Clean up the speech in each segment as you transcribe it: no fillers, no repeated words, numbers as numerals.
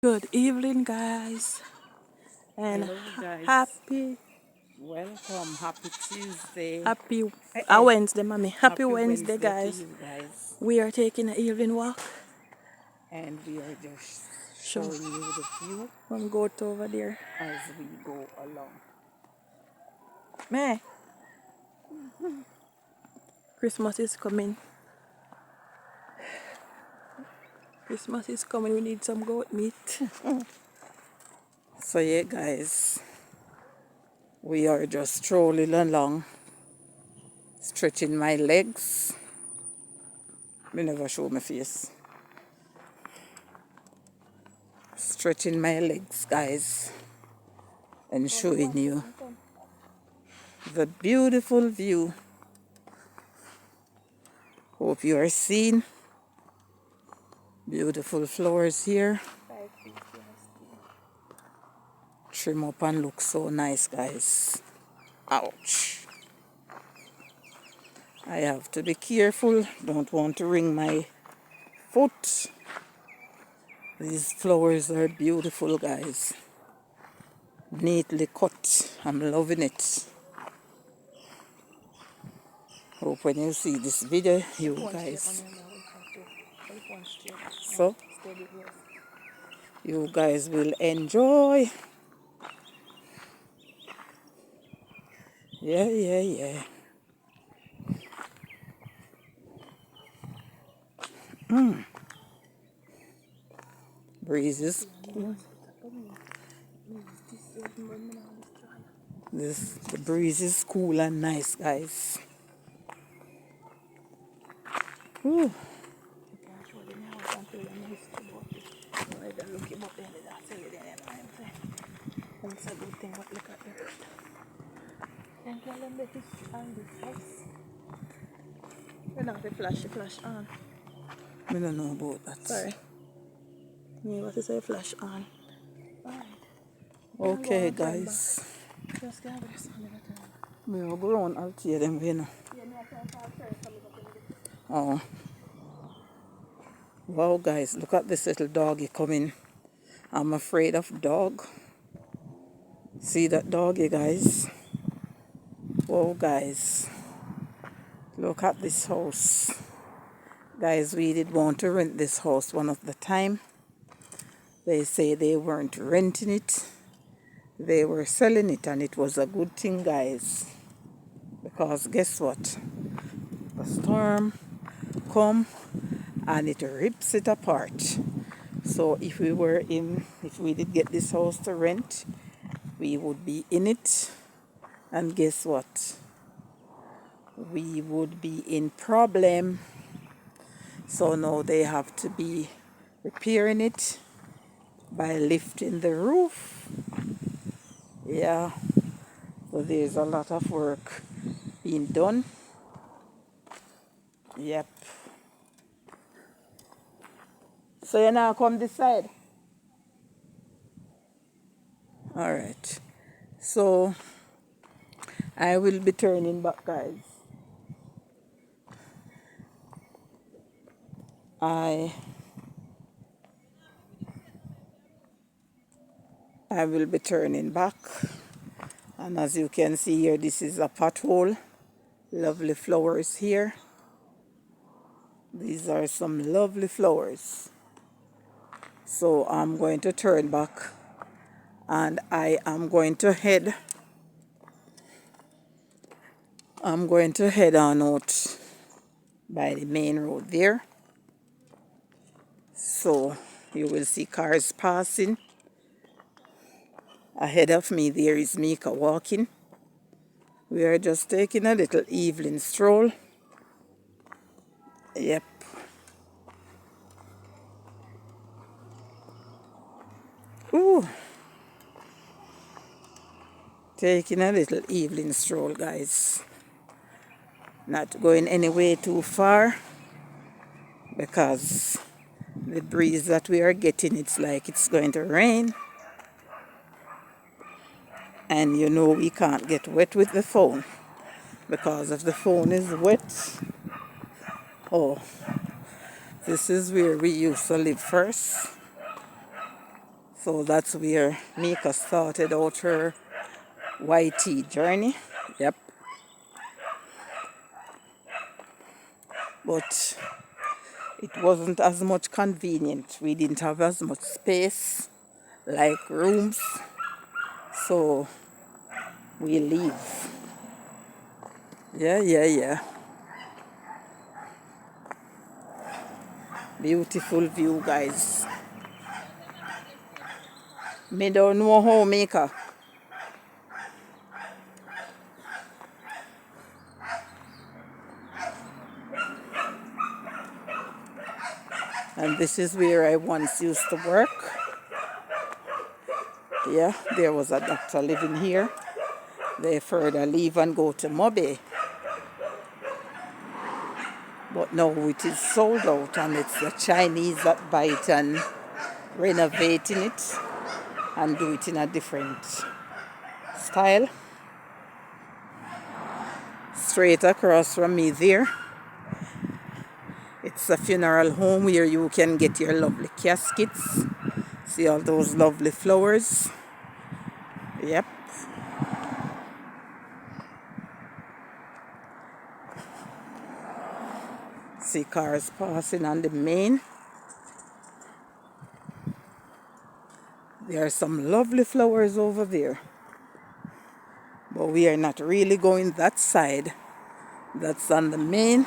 Good evening, guys, and Hello, guys. happy, Welcome. Happy Tuesday. happy Hey, hey. Wednesday, mommy. Happy Happy Wednesday, Wednesday to guys. you guys. We are taking an evening walk. And we are just Sure, showing you the view one goat over there. as we go along. Man, Christmas is coming. Christmas is coming. We need some goat meat. So, yeah, guys, we are just strolling along, stretching my legs. Me never show my face. Stretching my legs, guys, and showing you the beautiful view. Hope you are seeing beautiful flowers here. Trim up and look so nice, guys. Ouch. I have to be careful. Don't want to wring my foot. These flowers are beautiful, guys. Neatly cut. I'm loving it. Hope when you see this video, you guys, so you guys will enjoy. Yeah. Breezes. The breeze is cool and nice, guys. Whew. That's a good thing, but look at the rest. And tell them the history on this house. You know, the flash on. I don't know about that. Sorry. Me, what is a flash on? Alright. Okay, guys. Just get this on the time. We will go around. I'll tell them, you know. Oh. Wow, guys, look at this little doggy coming. I'm afraid of dog. See that doggy, guys? Wow, guys. Look at this house. Guys, we did want to rent this house one of the time. They say they weren't renting it. They were selling it, and it was a good thing, guys. Because guess what? The storm come and it rips it apart. So if we did get this house to rent, we would be in it. And guess what? We would be in problem. So now they have to be repairing it by lifting the roof. Yeah. So there's a lot of work being done. Yep. So you now come this side. All right. So I will be turning back, guys. I will be turning back. And as you can see here, this is a pothole. Lovely flowers here. These are some lovely flowers. So I'm going to turn back and I'm going to head on out by the main road there. So you will see cars passing. Ahead of me there is Mika walking. We are just taking a little evening stroll. Yep. Ooh. Taking a little evening stroll, guys. Not going anywhere too far because the breeze that we are getting, it's like it's going to rain. And you know we can't get wet with the phone because if the phone is wet, oh, this is where we used to live first. So that's where Mika started out her YT journey. Yep. But it wasn't as much convenient. We didn't have as much space, like rooms. So we leave. Yeah. Beautiful view, guys. Me don't know how Mika. And this is where I once used to work. Yeah, there was a doctor living here. They further leave and go to Mobe. But now it is sold out and it's the Chinese that buy it and renovating it and do it in a different style. Straight across from me there, it's a funeral home where you can get your lovely caskets. See all those lovely flowers? Yep. See cars passing on the main. There are some lovely flowers over there. But we are not really going that side. That's on the main.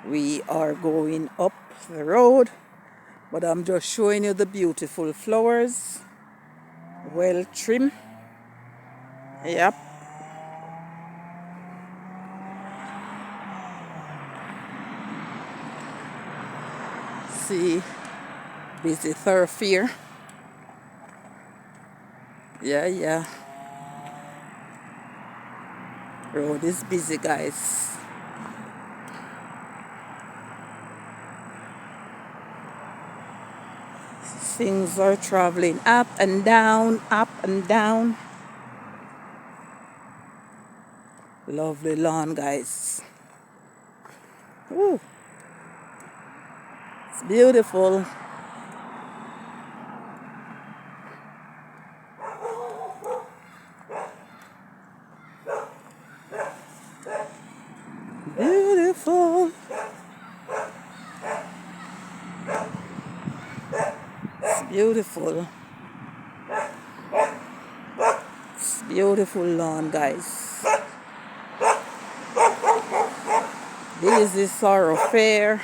We are going up the road. But I'm just showing you the beautiful flowers. Well trimmed. Yep. See, busy thoroughfare. Yeah. Road is busy, guys. Things are traveling up and down, up and down. Lovely lawn, guys. Ooh. It's beautiful. Beautiful. It's beautiful. It's beautiful lawn, guys. Busy thoroughfare.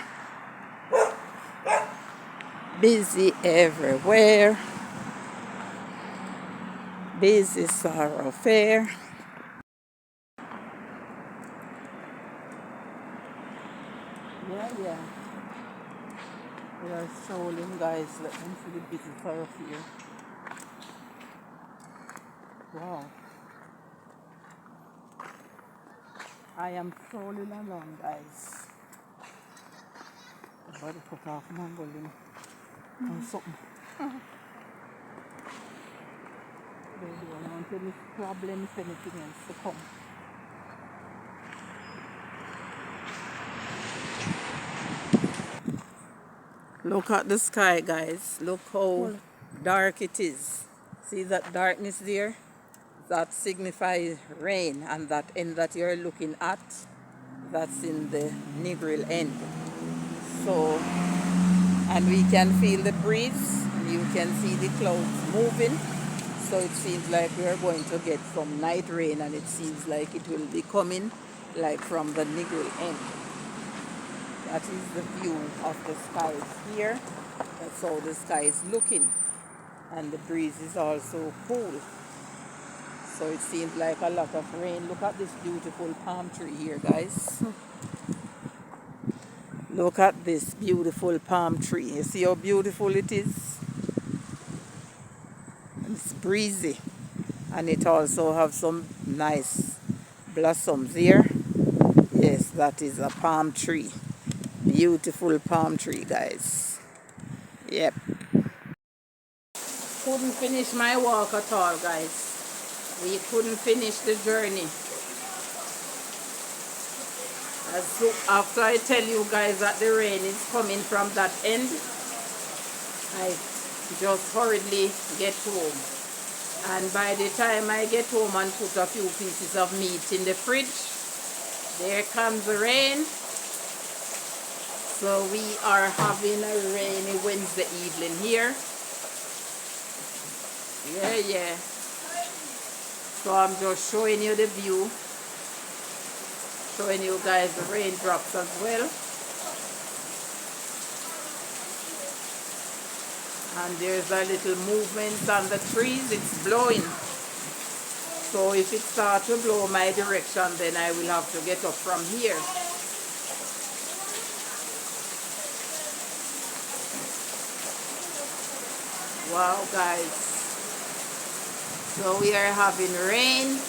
Busy everywhere. Busy thoroughfare. Yeah. We are strolling, guys. Let me see the busy thoroughfare. Wow. I am strolling along, guys. I'm about to cut off mangling or something. They don't want any problems, anything else to come. Look at the sky, guys. Look how dark it is. See that darkness there? That signifies rain, and that end that you're looking at, that's in the Negril end. So, and we can feel the breeze, and you can see the clouds moving. So it seems like we're going to get some night rain, and it seems like it will be coming like from the Negril end. That is the view of the skies here. That's how the sky is looking. And the breeze is also cool. So it seems like a lot of rain. Look at this beautiful palm tree here, guys. Look at this beautiful palm tree. You see how beautiful it is? It's breezy. And it also have some nice blossoms here. Yes, that is a palm tree. Beautiful palm tree, guys. Yep. Couldn't finish my walk at all, guys. We couldn't finish the journey. So after I tell you guys that the rain is coming from that end, just hurriedly get home. And by the time I get home and put a few pieces of meat in the fridge, there comes the rain. So we are having a rainy Wednesday evening here. Yeah. So I'm just showing you the view, showing you guys the raindrops as well. And there's a little movement on the trees. It's blowing. So if it starts to blow my direction, then I will have to get up from here. Wow, guys. So we are having rain.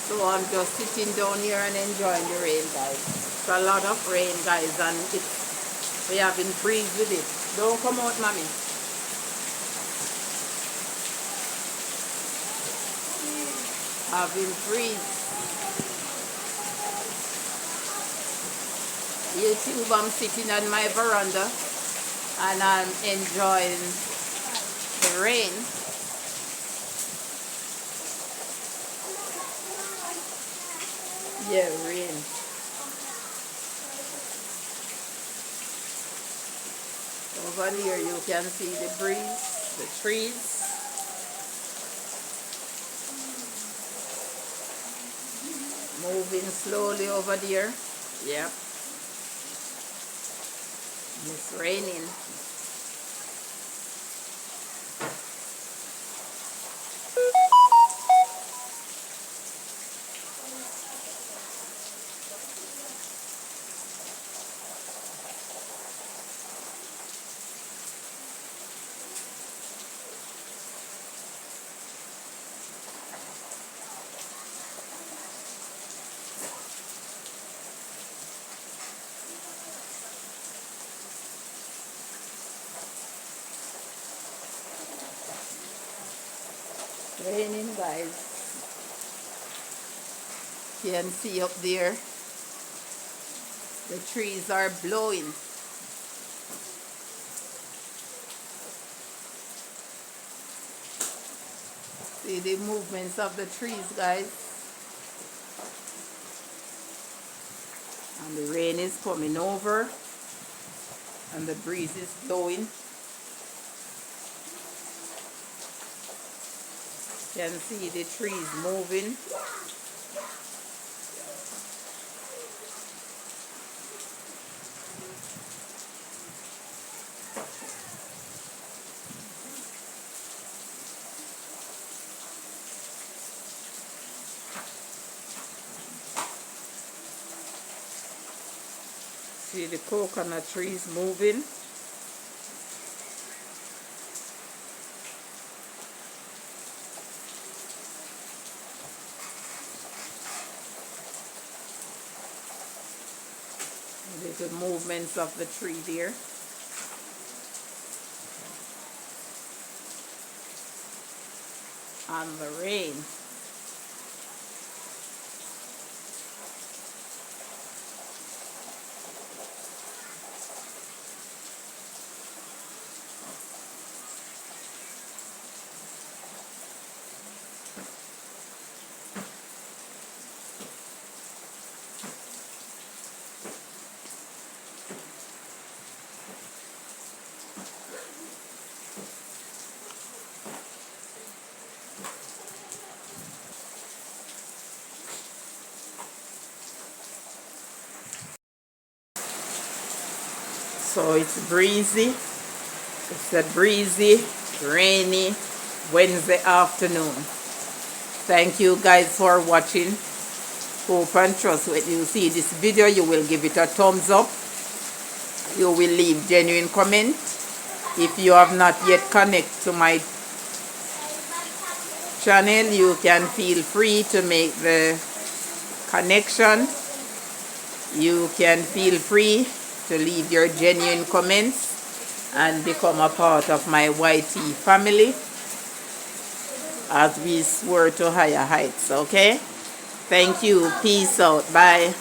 So I'm just sitting down here and enjoying the rain, guys. It's a lot of rain, guys, and we're having breeze with it. Don't come out, mommy. Having breeze. YouTube, I'm sitting on my veranda and I'm enjoying the rain. Yeah, rain. Over here you can see the breeze, the trees. Moving slowly over there. Yep. It's raining. Raining, guys. You can see up there, the trees are blowing. See the movements of the trees, guys. And the rain is coming over and the breeze is blowing. You can see the trees moving. See the coconut trees moving. Little movements of the tree there. And the rain. So it's breezy. It's a breezy, rainy Wednesday afternoon. Thank you guys for watching. Hope and trust when you see this video, you will give it a thumbs up. You will leave genuine comment. If you have not yet connected to my channel, you can feel free to make the connection. You can feel free to leave your genuine comments and become a part of my YT family as we soar to higher heights, okay? Thank you. Peace out. Bye.